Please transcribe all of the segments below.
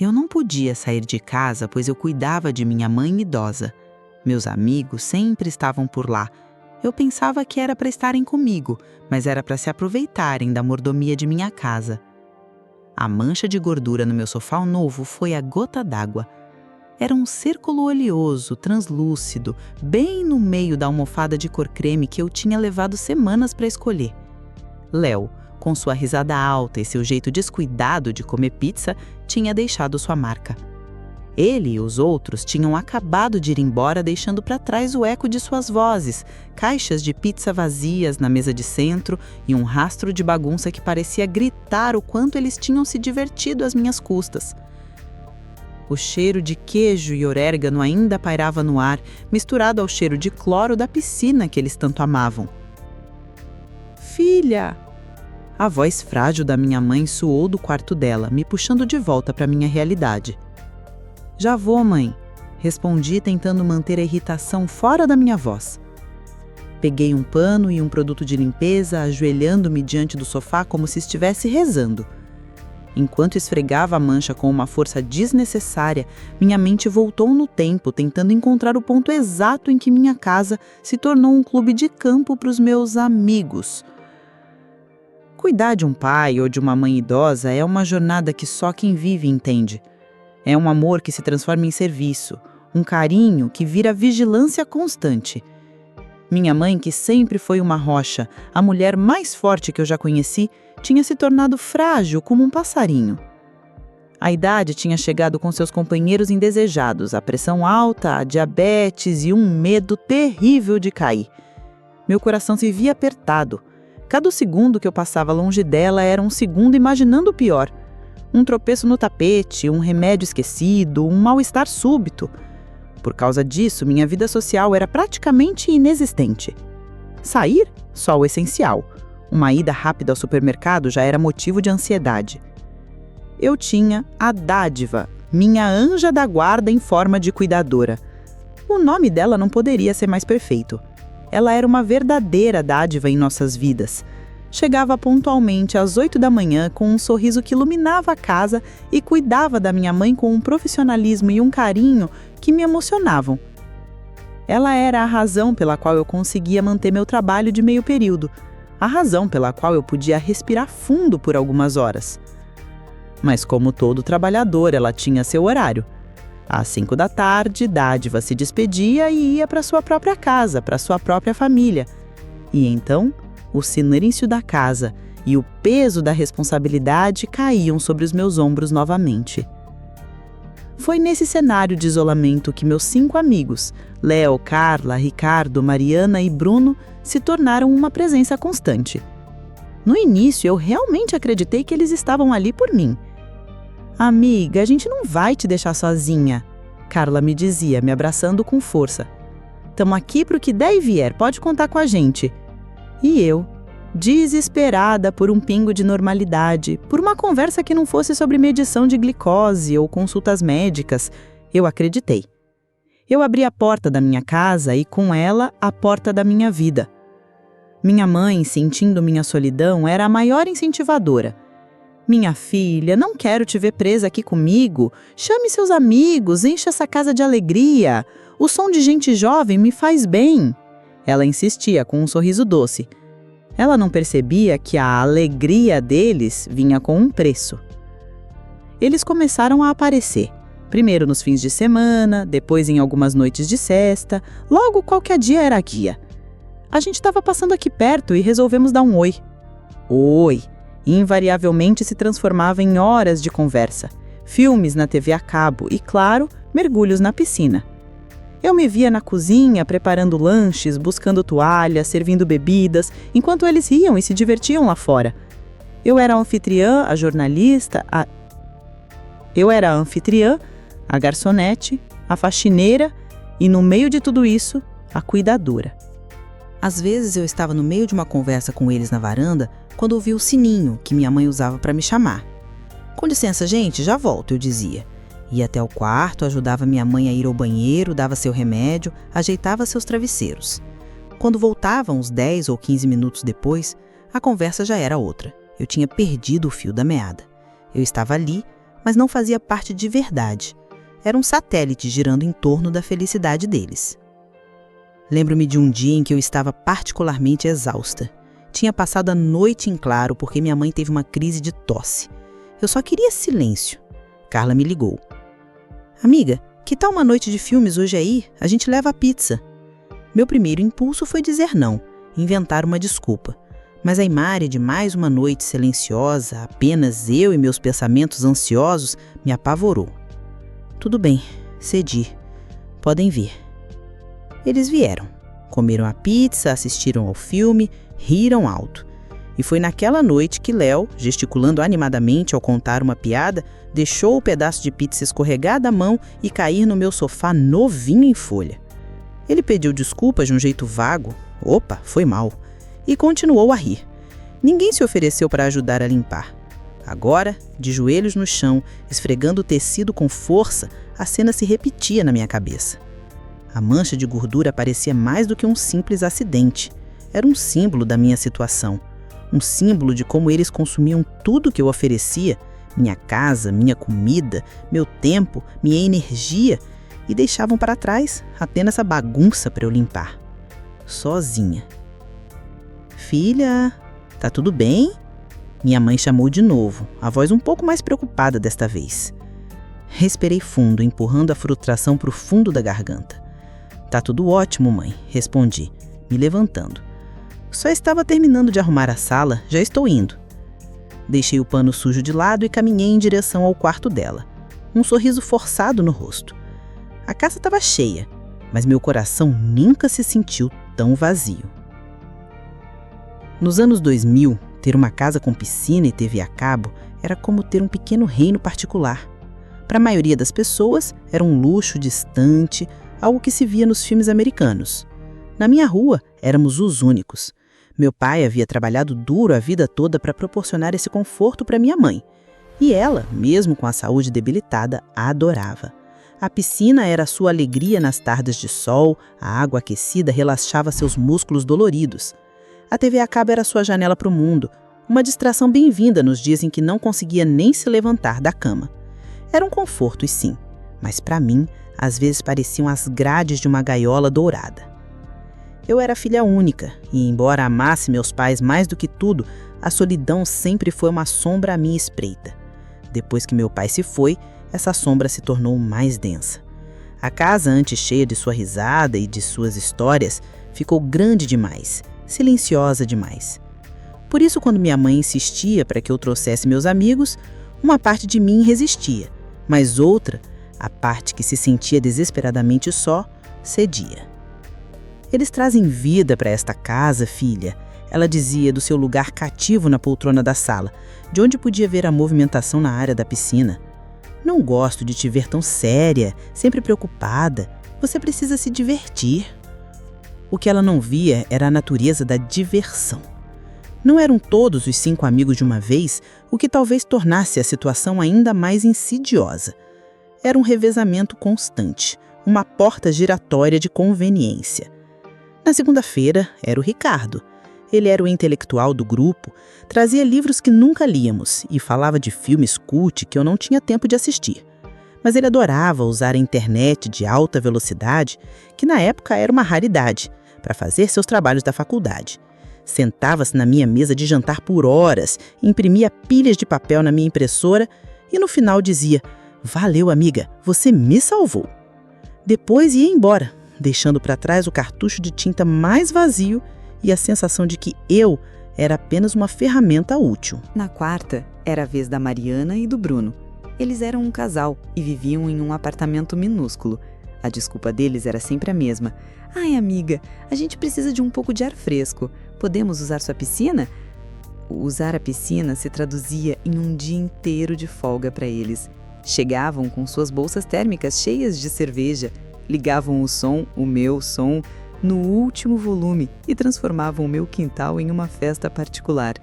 Eu não podia sair de casa, pois eu cuidava de minha mãe idosa. Meus amigos sempre estavam por lá. Eu pensava que era para estarem comigo, mas era para se aproveitarem da mordomia de minha casa. A mancha de gordura no meu sofá novo foi a gota d'água. Era um círculo oleoso, translúcido, bem no meio da almofada de cor creme que eu tinha levado semanas para escolher. Léo, com sua risada alta e seu jeito descuidado de comer pizza, tinha deixado sua marca. Ele e os outros tinham acabado de ir embora, deixando para trás o eco de suas vozes, caixas de pizza vazias na mesa de centro e um rastro de bagunça que parecia gritar o quanto eles tinham se divertido às minhas custas. O cheiro de queijo e orégano ainda pairava no ar, misturado ao cheiro de cloro da piscina que eles tanto amavam. "Filha!" A voz frágil da minha mãe soou do quarto dela, me puxando de volta para minha realidade. "Já vou, mãe", respondi, tentando manter a irritação fora da minha voz. Peguei um pano e um produto de limpeza, ajoelhando-me diante do sofá como se estivesse rezando. Enquanto esfregava a mancha com uma força desnecessária, minha mente voltou no tempo, tentando encontrar o ponto exato em que minha casa se tornou um clube de campo para os meus amigos. Cuidar de um pai ou de uma mãe idosa é uma jornada que só quem vive entende. É um amor que se transforma em serviço, um carinho que vira vigilância constante. Minha mãe, que sempre foi uma rocha, a mulher mais forte que eu já conheci, tinha se tornado frágil como um passarinho. A idade tinha chegado com seus companheiros indesejados, a pressão alta, a diabetes e um medo terrível de cair. Meu coração se via apertado. Cada segundo que eu passava longe dela era um segundo imaginando o pior. Um tropeço no tapete, um remédio esquecido, um mal-estar súbito. Por causa disso, minha vida social era praticamente inexistente. Sair? Só o essencial. Uma ida rápida ao supermercado já era motivo de ansiedade. Eu tinha a dádiva, minha anja da guarda em forma de cuidadora. O nome dela não poderia ser mais perfeito. Ela era uma verdadeira dádiva em nossas vidas. Chegava pontualmente às 8 da manhã com um sorriso que iluminava a casa e cuidava da minha mãe com um profissionalismo e um carinho que me emocionavam. Ela era a razão pela qual eu conseguia manter meu trabalho de meio período, a razão pela qual eu podia respirar fundo por algumas horas. Mas como todo trabalhador, ela tinha seu horário. Às 5 da tarde, dádiva se despedia e ia para sua própria casa, para sua própria família. E então, o silêncio da casa e o peso da responsabilidade caíam sobre os meus ombros novamente. Foi nesse cenário de isolamento que meus 5 amigos, Léo, Carla, Ricardo, Mariana e Bruno, se tornaram uma presença constante. No início, eu realmente acreditei que eles estavam ali por mim. "Amiga, a gente não vai te deixar sozinha", Carla me dizia, me abraçando com força. "Tamo aqui pro que der e vier, pode contar com a gente." E eu, desesperada por um pingo de normalidade, por uma conversa que não fosse sobre medição de glicose ou consultas médicas, eu acreditei. Eu abri a porta da minha casa e, com ela, a porta da minha vida. Minha mãe, sentindo minha solidão, era a maior incentivadora. "Minha filha, não quero te ver presa aqui comigo. Chame seus amigos, encha essa casa de alegria. O som de gente jovem me faz bem." Ela insistia com um sorriso doce. Ela não percebia que a alegria deles vinha com um preço. Eles começaram a aparecer. Primeiro nos fins de semana, depois em algumas noites de sesta, logo qualquer dia era guia. A gente estava passando aqui perto e resolvemos dar um oi. Oi! Invariavelmente se transformava em horas de conversa, filmes na TV a cabo e, claro, mergulhos na piscina. Eu me via na cozinha, preparando lanches, buscando toalhas, servindo bebidas, enquanto eles riam e se divertiam lá fora. Eu era a anfitriã, a jornalista, a garçonete, a faxineira e, no meio de tudo isso, a cuidadora. Às vezes eu estava no meio de uma conversa com eles na varanda quando ouvi o sininho que minha mãe usava para me chamar. "Com licença, gente, já volto", eu dizia. Ia até o quarto, ajudava minha mãe a ir ao banheiro, dava seu remédio, ajeitava seus travesseiros. Quando voltava, uns 10 ou 15 minutos depois, a conversa já era outra. Eu tinha perdido o fio da meada. Eu estava ali, mas não fazia parte de verdade. Era um satélite girando em torno da felicidade deles. Lembro-me de um dia em que eu estava particularmente exausta. Tinha passado a noite em claro porque minha mãe teve uma crise de tosse. Eu só queria silêncio. Carla me ligou. Amiga, que tal uma noite de filmes hoje aí? A gente leva a pizza. Meu primeiro impulso foi dizer não, inventar uma desculpa. Mas a imagem de mais uma noite silenciosa, apenas eu e meus pensamentos ansiosos, me apavorou. Tudo bem, cedi. Podem vir. Eles vieram. Comeram a pizza, assistiram ao filme, riram alto. E foi naquela noite que Léo, gesticulando animadamente ao contar uma piada, deixou o pedaço de pizza escorregar da mão e cair no meu sofá novinho em folha. Ele pediu desculpas de um jeito vago, opa, foi mal, e continuou a rir. Ninguém se ofereceu para ajudar a limpar. Agora, de joelhos no chão, esfregando o tecido com força, a cena se repetia na minha cabeça. A mancha de gordura parecia mais do que um simples acidente. Era um símbolo da minha situação. Um símbolo de como eles consumiam tudo que eu oferecia, minha casa, minha comida, meu tempo, minha energia, e deixavam para trás apenas a bagunça para eu limpar. Sozinha. Filha, tá tudo bem? Minha mãe chamou de novo, a voz um pouco mais preocupada desta vez. Respirei fundo, empurrando a frustração para o fundo da garganta. Tá tudo ótimo, mãe, respondi, me levantando. Só estava terminando de arrumar a sala, já estou indo. Deixei o pano sujo de lado e caminhei em direção ao quarto dela. Um sorriso forçado no rosto. A casa estava cheia, mas meu coração nunca se sentiu tão vazio. Nos anos 2000, ter uma casa com piscina e TV a cabo era como ter um pequeno reino particular. Para a maioria das pessoas, era um luxo distante, algo que se via nos filmes americanos. Na minha rua, éramos os únicos. Meu pai havia trabalhado duro a vida toda para proporcionar esse conforto para minha mãe. E ela, mesmo com a saúde debilitada, a adorava. A piscina era sua alegria nas tardes de sol, a água aquecida relaxava seus músculos doloridos. A TV a cabo era sua janela para o mundo, uma distração bem-vinda nos dias em que não conseguia nem se levantar da cama. Eram confortos, sim, mas para mim, às vezes pareciam as grades de uma gaiola dourada. Eu era filha única, e embora amasse meus pais mais do que tudo, a solidão sempre foi uma sombra à minha espreita. Depois que meu pai se foi, essa sombra se tornou mais densa. A casa, antes cheia de sua risada e de suas histórias, ficou grande demais, silenciosa demais. Por isso, quando minha mãe insistia para que eu trouxesse meus amigos, uma parte de mim resistia, mas outra, a parte que se sentia desesperadamente só, cedia. Eles trazem vida para esta casa, filha, ela dizia do seu lugar cativo na poltrona da sala, de onde podia ver a movimentação na área da piscina. Não gosto de te ver tão séria, sempre preocupada. Você precisa se divertir. O que ela não via era a natureza da diversão. Não eram todos os 5 amigos de uma vez, o que talvez tornasse a situação ainda mais insidiosa. Era um revezamento constante, uma porta giratória de conveniência. Na segunda-feira, era o Ricardo. Ele era o intelectual do grupo, trazia livros que nunca líamos e falava de filmes cult que eu não tinha tempo de assistir. Mas ele adorava usar a internet de alta velocidade, que na época era uma raridade, para fazer seus trabalhos da faculdade. Sentava-se na minha mesa de jantar por horas, imprimia pilhas de papel na minha impressora e no final dizia: "Valeu, amiga, você me salvou." Depois ia embora, deixando para trás o cartucho de tinta mais vazio e a sensação de que eu era apenas uma ferramenta útil. Na quarta, era a vez da Mariana e do Bruno. Eles eram um casal e viviam em um apartamento minúsculo. A desculpa deles era sempre a mesma. "Ai, amiga, a gente precisa de um pouco de ar fresco. Podemos usar sua piscina?" Usar a piscina se traduzia em um dia inteiro de folga para eles. Chegavam com suas bolsas térmicas cheias de cerveja, ligavam o som, o meu som, no último volume e transformavam o meu quintal em uma festa particular.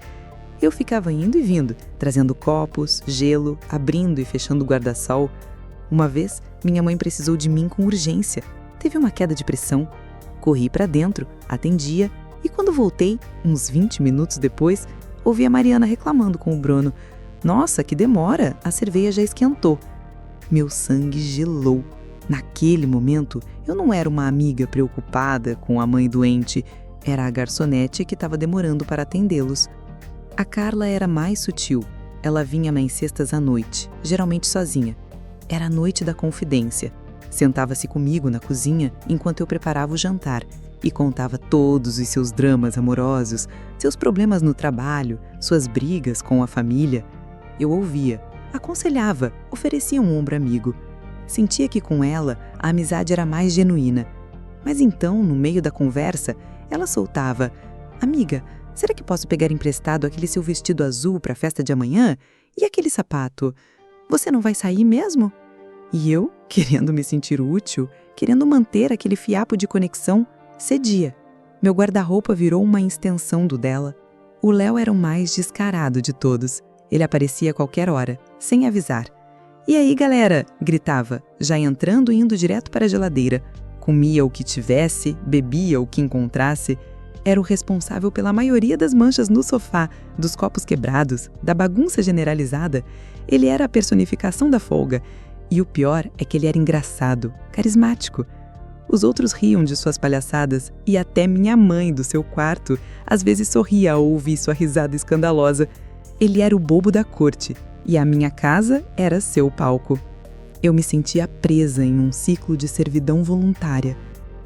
Eu ficava indo e vindo, trazendo copos, gelo, abrindo e fechando o guarda-sol. Uma vez, minha mãe precisou de mim com urgência. Teve uma queda de pressão. Corri para dentro, atendia e quando voltei, uns 20 minutos depois, ouvi a Mariana reclamando com o Bruno. Nossa, que demora! A cerveja já esquentou. Meu sangue gelou. Naquele momento, eu não era uma amiga preocupada com a mãe doente. Era a garçonete que estava demorando para atendê-los. A Carla era mais sutil. Ela vinha nas sextas à noite, geralmente sozinha. Era a noite da confidência. Sentava-se comigo na cozinha enquanto eu preparava o jantar e contava todos os seus dramas amorosos, seus problemas no trabalho, suas brigas com a família. Eu ouvia, aconselhava, oferecia um ombro amigo. Sentia que com ela a amizade era mais genuína. Mas então, no meio da conversa, ela soltava: "Amiga, será que posso pegar emprestado aquele seu vestido azul para a festa de amanhã? E aquele sapato? Você não vai sair mesmo?" E eu, querendo me sentir útil, querendo manter aquele fiapo de conexão, cedia. Meu guarda-roupa virou uma extensão do dela. O Léo era o mais descarado de todos. Ele aparecia a qualquer hora, sem avisar. "E aí, galera?" gritava, já entrando e indo direto para a geladeira. Comia o que tivesse, bebia o que encontrasse. Era o responsável pela maioria das manchas no sofá, dos copos quebrados, da bagunça generalizada. Ele era a personificação da folga. E o pior é que ele era engraçado, carismático. Os outros riam de suas palhaçadas e até minha mãe, do seu quarto, às vezes sorria ao ouvir sua risada escandalosa. Ele era o bobo da corte e a minha casa era seu palco. Eu me sentia presa em um ciclo de servidão voluntária.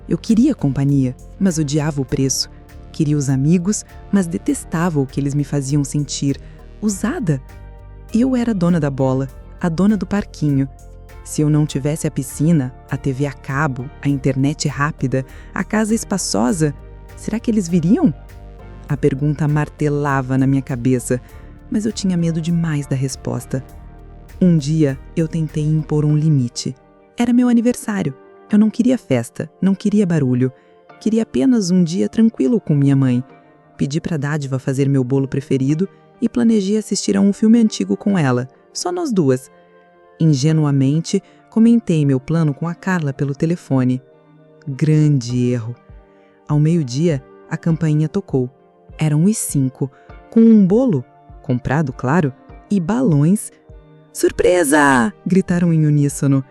Eu queria companhia, mas odiava o preço. Queria os amigos, mas detestava o que eles me faziam sentir. Usada. Eu era a dona da bola, a dona do parquinho. Se eu não tivesse a piscina, a TV a cabo, a internet rápida, a casa espaçosa, será que eles viriam? A pergunta martelava na minha cabeça, mas eu tinha medo demais da resposta. Um dia, eu tentei impor um limite. Era meu aniversário. Eu não queria festa, não queria barulho. Queria apenas um dia tranquilo com minha mãe. Pedi para a Dádiva fazer meu bolo preferido e planejei assistir a um filme antigo com ela, só nós duas. Ingenuamente, comentei meu plano com a Carla pelo telefone. Grande erro. Ao meio-dia, a campainha tocou. Eram os 5, com um bolo, comprado, claro, e balões. "Surpresa!" gritaram em uníssono.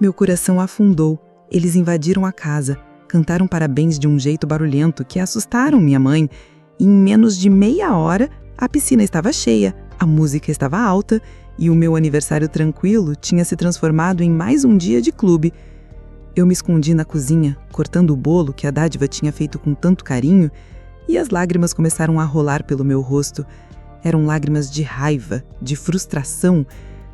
Meu coração afundou. Eles invadiram a casa, cantaram parabéns de um jeito barulhento que assustaram minha mãe. E em menos de meia hora, a piscina estava cheia, a música estava alta e o meu aniversário tranquilo tinha se transformado em mais um dia de clube. Eu me escondi na cozinha, cortando o bolo que a Dádiva tinha feito com tanto carinho, e as lágrimas começaram a rolar pelo meu rosto. Eram lágrimas de raiva, de frustração,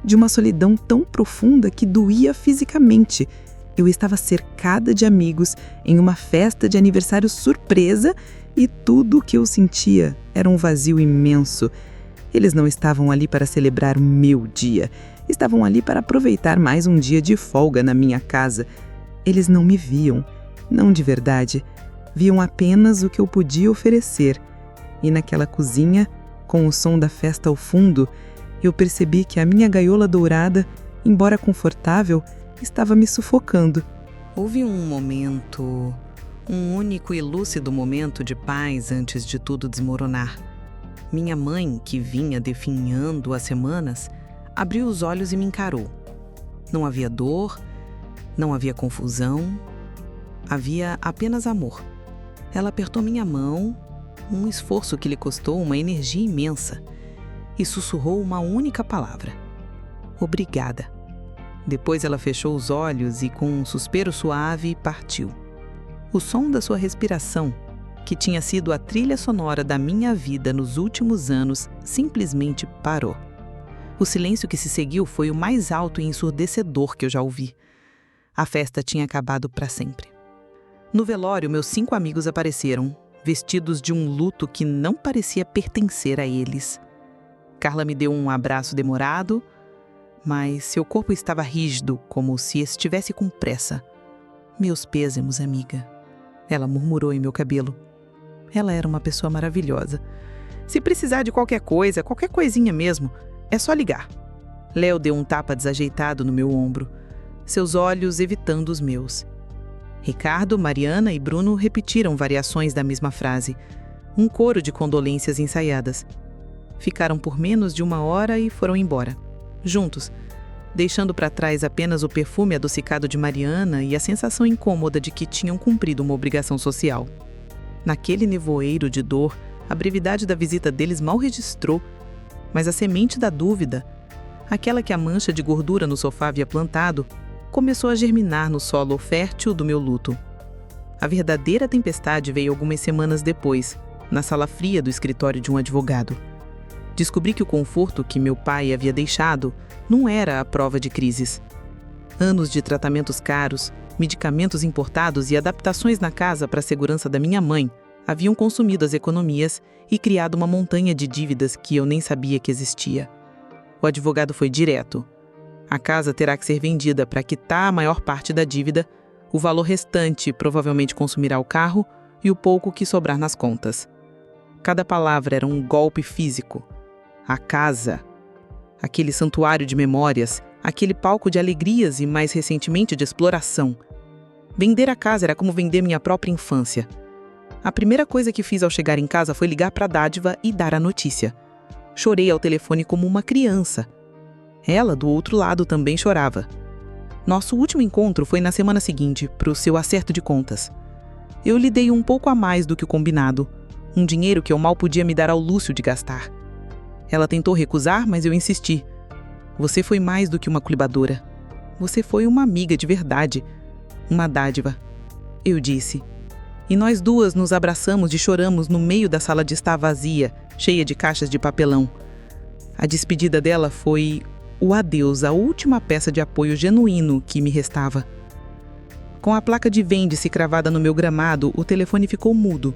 de uma solidão tão profunda que doía fisicamente. Eu estava cercada de amigos em uma festa de aniversário surpresa e tudo o que eu sentia era um vazio imenso. Eles não estavam ali para celebrar o meu dia. Estavam ali para aproveitar mais um dia de folga na minha casa. Eles não me viam, não de verdade. Viam apenas o que eu podia oferecer. E naquela cozinha, com o som da festa ao fundo, eu percebi que a minha gaiola dourada, embora confortável, estava me sufocando. Houve um momento, um único e lúcido momento de paz antes de tudo desmoronar. Minha mãe, que vinha definhando há semanas, abriu os olhos e me encarou. Não havia dor, não havia confusão, havia apenas amor. Ela apertou minha mão, um esforço que lhe custou uma energia imensa, e sussurrou uma única palavra: obrigada. Depois ela fechou os olhos e, com um suspiro suave, partiu. O som da sua respiração, que tinha sido a trilha sonora da minha vida nos últimos anos, simplesmente parou. O silêncio que se seguiu foi o mais alto e ensurdecedor que eu já ouvi. A festa tinha acabado para sempre. No velório, meus 5 amigos apareceram, vestidos de um luto que não parecia pertencer a eles. Carla me deu um abraço demorado, mas seu corpo estava rígido, como se estivesse com pressa. "Meus pêsames, amiga." Ela murmurou em meu cabelo. Ela era uma pessoa maravilhosa. "Se precisar de qualquer coisa, qualquer coisinha mesmo, é só ligar." Léo deu um tapa desajeitado no meu ombro, seus olhos evitando os meus. Ricardo, Mariana e Bruno repetiram variações da mesma frase, um coro de condolências ensaiadas. Ficaram por menos de 1 hora e foram embora, juntos, deixando para trás apenas o perfume adocicado de Mariana e a sensação incômoda de que tinham cumprido uma obrigação social. Naquele nevoeiro de dor, a brevidade da visita deles mal registrou, mas a semente da dúvida, aquela que a mancha de gordura no sofá havia plantado, começou a germinar no solo fértil do meu luto. A verdadeira tempestade veio algumas semanas depois, na sala fria do escritório de um advogado. Descobri que o conforto que meu pai havia deixado não era a prova de crises. Anos de tratamentos caros, medicamentos importados e adaptações na casa para a segurança da minha mãe haviam consumido as economias e criado uma montanha de dívidas que eu nem sabia que existia. O advogado foi direto. A casa terá que ser vendida para quitar a maior parte da dívida, o valor restante provavelmente consumirá o carro e o pouco que sobrar nas contas. Cada palavra era um golpe físico. A casa, aquele santuário de memórias, aquele palco de alegrias e, mais recentemente, de exploração. Vender a casa era como vender minha própria infância. A primeira coisa que fiz ao chegar em casa foi ligar para a dádiva e dar a notícia. Chorei ao telefone como uma criança. Ela, do outro lado, também chorava. Nosso último encontro foi na semana seguinte, para o seu acerto de contas. Eu lhe dei um pouco a mais do que o combinado, um dinheiro que eu mal podia me dar ao luxo de gastar. Ela tentou recusar, mas eu insisti. Você foi mais do que uma culibadora. Você foi uma amiga de verdade. Uma dádiva. Eu disse. E nós duas nos abraçamos e choramos no meio da sala de estar vazia, cheia de caixas de papelão. A despedida dela foi o adeus, a última peça de apoio genuíno que me restava. Com a placa de vende-se cravada no meu gramado, o telefone ficou mudo.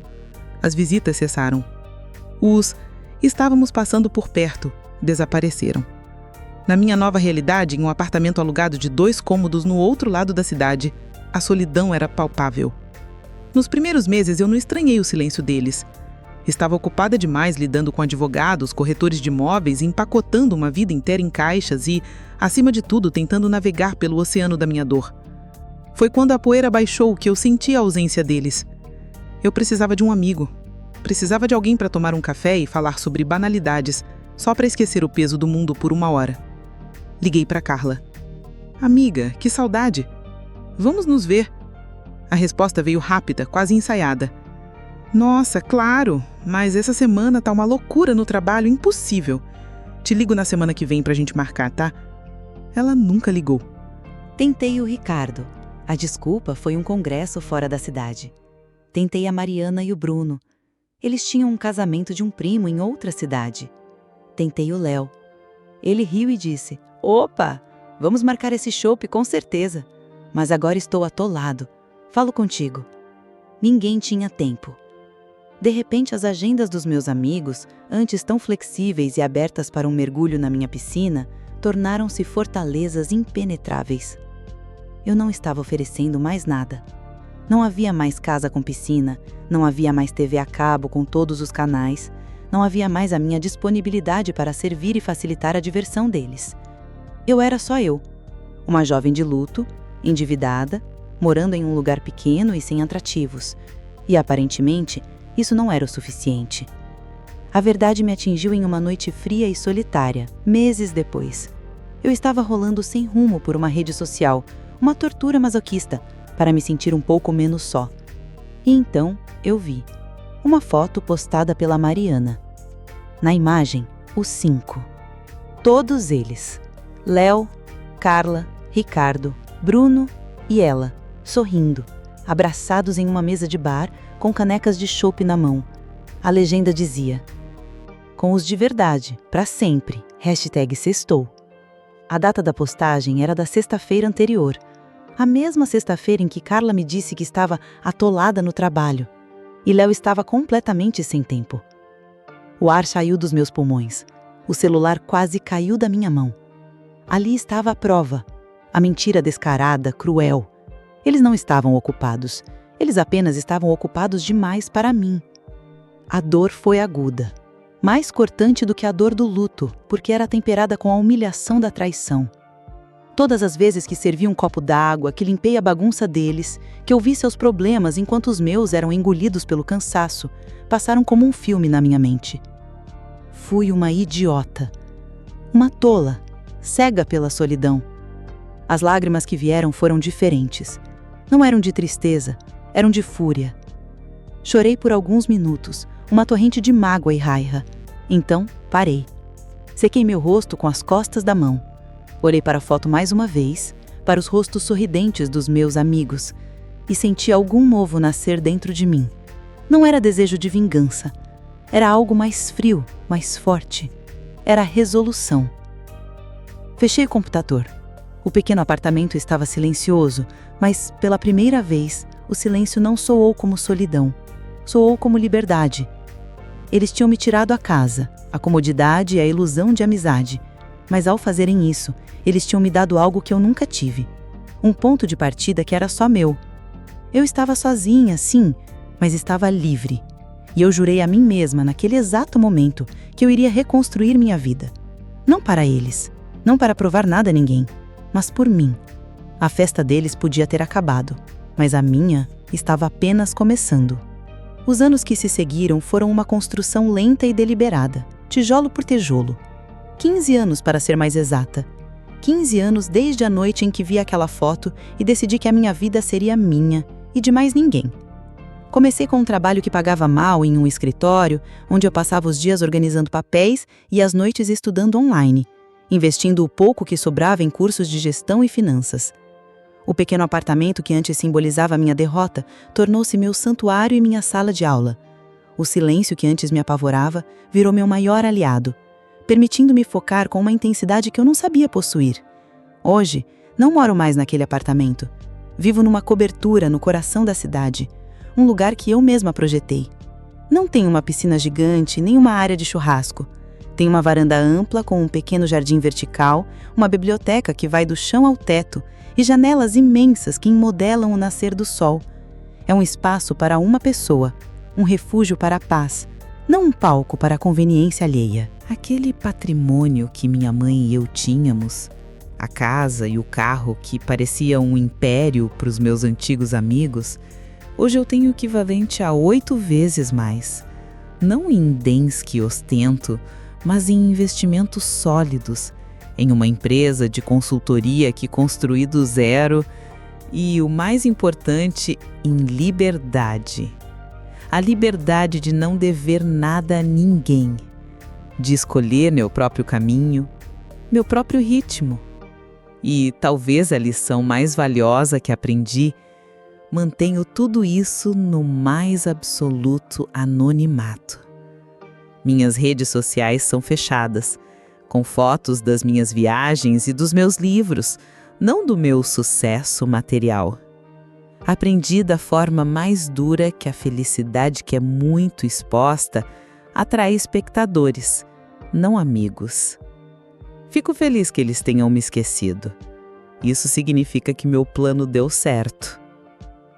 As visitas cessaram. Estávamos passando por perto, desapareceram. Na minha nova realidade, em um apartamento alugado de 2 cômodos no outro lado da cidade, a solidão era palpável. Nos primeiros meses eu não estranhei o silêncio deles. Estava ocupada demais lidando com advogados, corretores de imóveis, empacotando uma vida inteira em caixas e, acima de tudo, tentando navegar pelo oceano da minha dor. Foi quando a poeira baixou que eu senti a ausência deles. Eu precisava de um amigo. Precisava de alguém para tomar um café e falar sobre banalidades, só para esquecer o peso do mundo por 1 hora. Liguei para Carla. Amiga, que saudade! Vamos nos ver. A resposta veio rápida, quase ensaiada. Nossa, claro, mas essa semana tá uma loucura no trabalho, impossível. Te ligo na semana que vem pra gente marcar, tá? Ela nunca ligou. Tentei o Ricardo. A desculpa foi um congresso fora da cidade. Tentei a Mariana e o Bruno. Eles tinham um casamento de um primo em outra cidade. Tentei o Léo. Ele riu e disse: Opa, vamos marcar esse chopp com certeza. Mas agora estou atolado. Falo contigo. Ninguém tinha tempo. De repente, as agendas dos meus amigos, antes tão flexíveis e abertas para um mergulho na minha piscina, tornaram-se fortalezas impenetráveis. Eu não estava oferecendo mais nada. Não havia mais casa com piscina, não havia mais TV a cabo com todos os canais, não havia mais a minha disponibilidade para servir e facilitar a diversão deles. Eu era só eu, uma jovem de luto, endividada, morando em um lugar pequeno e sem atrativos. E aparentemente, isso não era o suficiente. A verdade me atingiu em uma noite fria e solitária, meses depois. Eu estava rolando sem rumo por uma rede social, uma tortura masoquista, para me sentir um pouco menos só. E então, eu vi uma foto postada pela Mariana. Na imagem, os 5. Todos eles. Léo, Carla, Ricardo, Bruno e ela, sorrindo, abraçados em uma mesa de bar, com canecas de chopp na mão. A legenda dizia: com os de verdade, pra sempre, #sextou. A data da postagem era da sexta-feira anterior, a mesma sexta-feira em que Carla me disse que estava atolada no trabalho, e Léo estava completamente sem tempo. O ar saiu dos meus pulmões, o celular quase caiu da minha mão. Ali estava a prova, a mentira descarada, cruel. Eles não estavam ocupados, eles apenas estavam ocupados demais para mim. A dor foi aguda, mais cortante do que a dor do luto, porque era temperada com a humilhação da traição. Todas as vezes que servi um copo d'água, que limpei a bagunça deles, que ouvi seus problemas enquanto os meus eram engolidos pelo cansaço, passaram como um filme na minha mente. fui uma idiota. Uma tola, cega pela solidão. As lágrimas que vieram foram diferentes. Não eram de tristeza, eram de fúria. Chorei por alguns minutos, uma torrente de mágoa e raiva. Então, parei. Sequei meu rosto com as costas da mão. Olhei para a foto mais uma vez, para os rostos sorridentes dos meus amigos, e senti algum novo nascer dentro de mim. Não era desejo de vingança. Era algo mais frio, mais forte. Era resolução. Fechei o computador. O pequeno apartamento estava silencioso, mas, pela primeira vez, o silêncio não soou como solidão. Soou como liberdade. Eles tinham me tirado a casa, a comodidade e a ilusão de amizade. Mas ao fazerem isso, eles tinham me dado algo que eu nunca tive. Um ponto de partida que era só meu. Eu estava sozinha, sim, mas estava livre. E eu jurei a mim mesma, naquele exato momento, que eu iria reconstruir minha vida. Não para eles, não para provar nada a ninguém, mas por mim. A festa deles podia ter acabado, mas a minha estava apenas começando. Os anos que se seguiram foram uma construção lenta e deliberada, tijolo por tijolo. 15 anos, para ser mais exata. 15 anos desde a noite em que vi aquela foto e decidi que a minha vida seria minha e de mais ninguém. Comecei com um trabalho que pagava mal em um escritório, onde eu passava os dias organizando papéis e as noites estudando online, investindo o pouco que sobrava em cursos de gestão e finanças. O pequeno apartamento que antes simbolizava minha derrota tornou-se meu santuário e minha sala de aula. O silêncio que antes me apavorava virou meu maior aliado, permitindo-me focar com uma intensidade que eu não sabia possuir. Hoje, não moro mais naquele apartamento. Vivo numa cobertura no coração da cidade, um lugar que eu mesma projetei. Não tem uma piscina gigante, nem uma área de churrasco. Tem uma varanda ampla com um pequeno jardim vertical, uma biblioteca que vai do chão ao teto e janelas imensas que modelam o nascer do sol. É um espaço para uma pessoa, um refúgio para a paz, não um palco para a conveniência alheia. Aquele patrimônio que minha mãe e eu tínhamos, a casa e o carro que parecia um império para os meus antigos amigos, hoje eu tenho o equivalente a 8 vezes mais. Não em bens que ostento, mas em investimentos sólidos, em uma empresa de consultoria que construí do zero e, o mais importante, em liberdade. A liberdade de não dever nada a ninguém, de escolher meu próprio caminho, meu próprio ritmo. E talvez a lição mais valiosa que aprendi, mantenho tudo isso no mais absoluto anonimato. Minhas redes sociais são fechadas, com fotos das minhas viagens e dos meus livros, não do meu sucesso material. Aprendi da forma mais dura que a felicidade que é muito exposta atrai espectadores, não amigos. Fico feliz que eles tenham me esquecido. Isso significa que meu plano deu certo.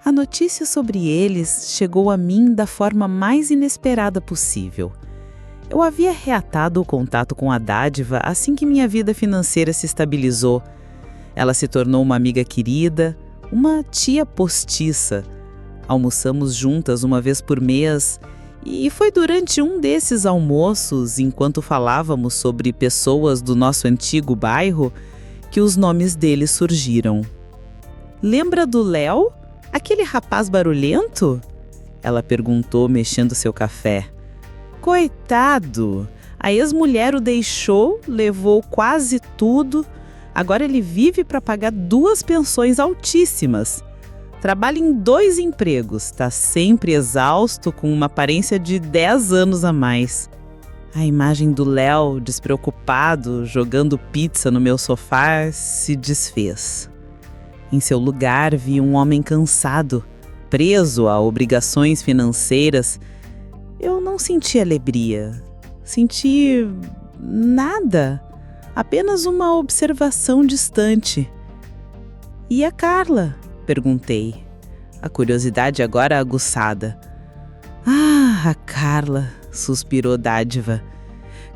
A notícia sobre eles chegou a mim da forma mais inesperada possível. Eu havia reatado o contato com a Dádiva assim que minha vida financeira se estabilizou. Ela se tornou uma amiga querida, uma tia postiça. Almoçamos juntas uma vez por mês e foi durante um desses almoços, enquanto falávamos sobre pessoas do nosso antigo bairro, que os nomes deles surgiram. Lembra do Léo? Aquele rapaz barulhento? Ela perguntou, mexendo seu café. Coitado! A ex-mulher o deixou, levou quase tudo. Agora ele vive para pagar 2 pensões altíssimas. Trabalha em 2 empregos, está sempre exausto, com uma aparência de 10 anos a mais. A imagem do Léo, despreocupado, jogando pizza no meu sofá, se desfez. Em seu lugar, vi um homem cansado, preso a obrigações financeiras. Eu não senti alegria, senti nada, apenas uma observação distante. E a Carla? Perguntei, a curiosidade agora aguçada. Ah, a Carla, suspirou Dádiva.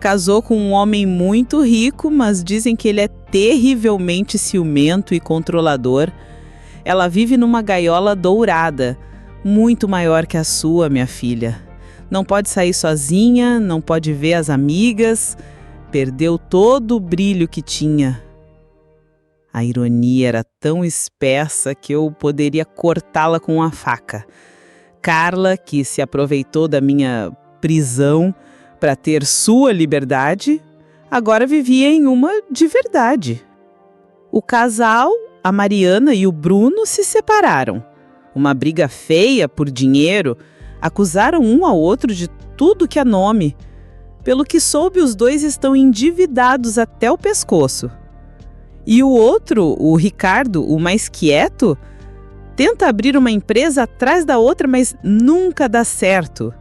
Casou com um homem muito rico, mas dizem que ele é terrivelmente ciumento e controlador. Ela vive numa gaiola dourada, muito maior que a sua, minha filha. Não pode sair sozinha, não pode ver as amigas. Perdeu todo o brilho que tinha. A ironia era tão espessa que eu poderia cortá-la com uma faca. Carla, que se aproveitou da minha prisão para ter sua liberdade, agora vivia em uma de verdade. O casal, a Mariana e o Bruno, se separaram. Uma briga feia por dinheiro, acusaram um ao outro de tudo que é nome. Pelo que soube, os dois estão endividados até o pescoço. E o outro, o Ricardo, o mais quieto, tenta abrir uma empresa atrás da outra, mas nunca dá certo.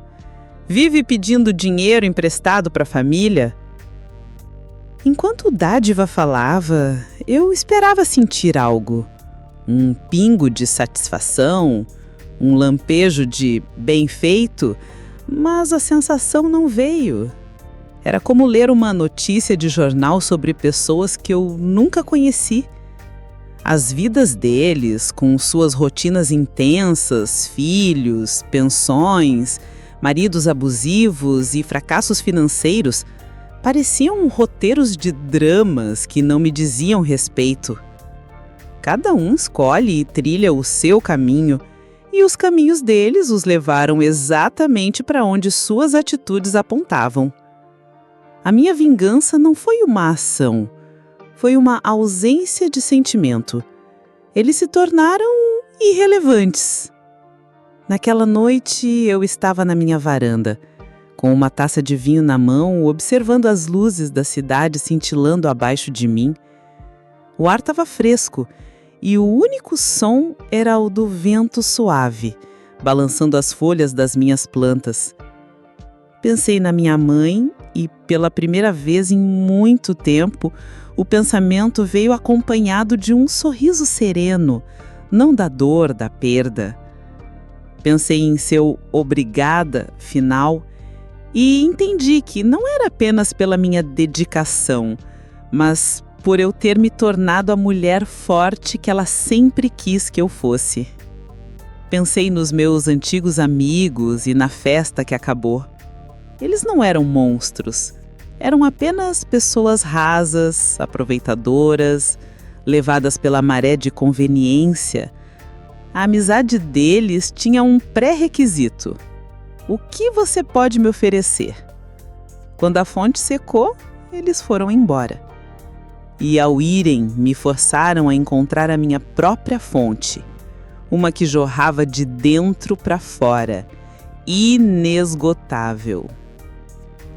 Vive pedindo dinheiro emprestado para a família. Enquanto o Dádiva falava, eu esperava sentir algo. Um pingo de satisfação, um lampejo de bem feito, mas a sensação não veio. Era como ler uma notícia de jornal sobre pessoas que eu nunca conheci. As vidas deles, com suas rotinas intensas, filhos, pensões, maridos abusivos e fracassos financeiros, pareciam roteiros de dramas que não me diziam respeito. Cada um escolhe e trilha o seu caminho, e os caminhos deles os levaram exatamente para onde suas atitudes apontavam. A minha vingança não foi uma ação, foi uma ausência de sentimento. Eles se tornaram irrelevantes. Naquela noite, eu estava na minha varanda, com uma taça de vinho na mão, observando as luzes da cidade cintilando abaixo de mim. O ar estava fresco e o único som era o do vento suave, balançando as folhas das minhas plantas. Pensei na minha mãe e, pela primeira vez em muito tempo, o pensamento veio acompanhado de um sorriso sereno, não da dor da perda. Pensei em seu obrigada final e entendi que não era apenas pela minha dedicação, mas por eu ter me tornado a mulher forte que ela sempre quis que eu fosse. Pensei nos meus antigos amigos e na festa que acabou. Eles não eram monstros, eram apenas pessoas rasas, aproveitadoras, levadas pela maré de conveniência. A amizade deles tinha um pré-requisito. O que você pode me oferecer? Quando a fonte secou, eles foram embora. E ao irem, me forçaram a encontrar a minha própria fonte, uma que jorrava de dentro para fora, inesgotável.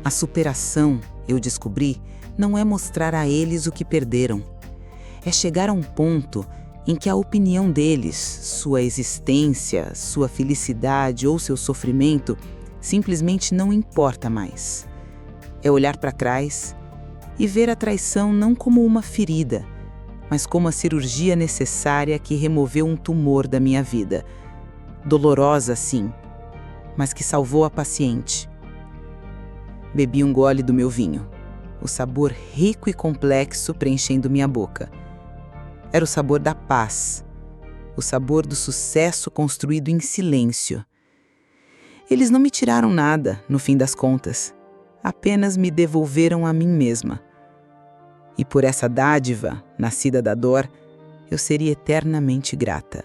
A superação, eu descobri, não é mostrar a eles o que perderam. É chegar a um ponto em que a opinião deles, sua existência, sua felicidade ou seu sofrimento simplesmente não importa mais. É olhar para trás e ver a traição não como uma ferida, mas como a cirurgia necessária que removeu um tumor da minha vida. Dolorosa, sim, mas que salvou a paciente. Bebi um gole do meu vinho, o sabor rico e complexo preenchendo minha boca. Era o sabor da paz, o sabor do sucesso construído em silêncio. Eles não me tiraram nada, no fim das contas, apenas me devolveram a mim mesma. E por essa dádiva, nascida da dor, eu seria eternamente grata.